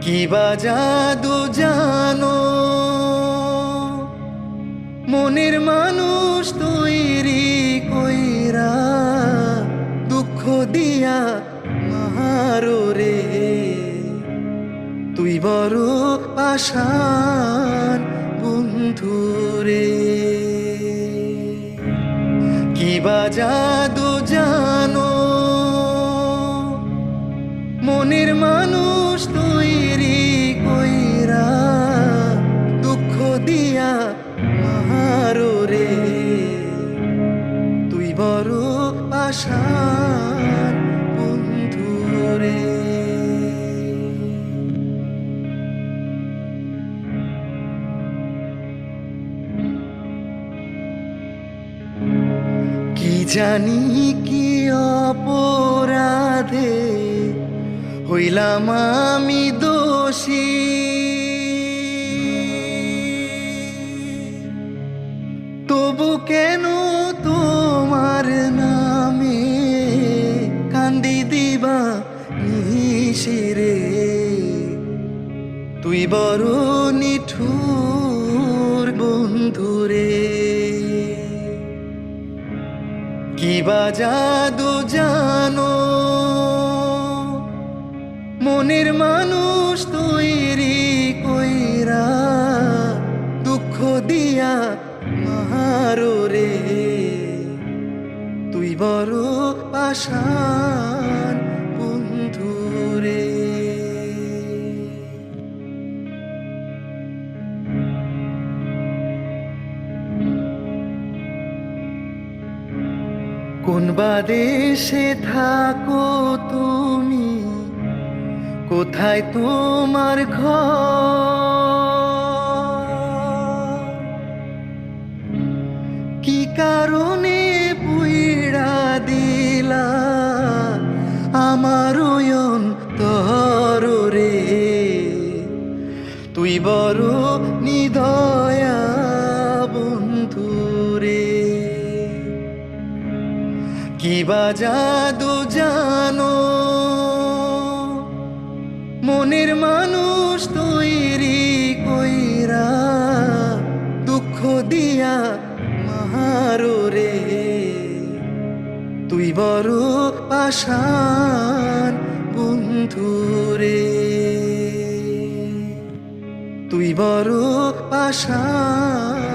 কি বা জাদু জানো মনের মানুষ তৈরি কইরা দুঃখ দিয়া মারো রে তুই বড় পাষাণ বন্ধু রে কি বা জাদু জানো মনের মানুষ তৈরি কইরা দুঃখ দিয়া মারো রে তুই বড় পাষাণ বন্ধু রে কি জানি কি অপরাধে হইলাম আমি দোষী তবু কেন তোমার নামে কান্দি দিবা নিশিরে তুই বড় নিঠুর বন্ধুরে কি বা জাদু জানো মনের মানুষ তৈরি কইরা দুঃখ দিয়া মারো রে তুই বড় পাষাণ বন্ধু রে কোন বা দেশে থাকো তুমি কোথায় তোমার ঘর কি কারণে পুইড়া দিলা আমার অন্তর রে তুই বড় নিদয়া বন্ধু রে কি বা জাদু জানো মনের মানুষ তৈরি কইরা দুঃখ দিয়া মারো রে তুই বড় পাষাণ বন্ধু রে তুই বড় পাষাণ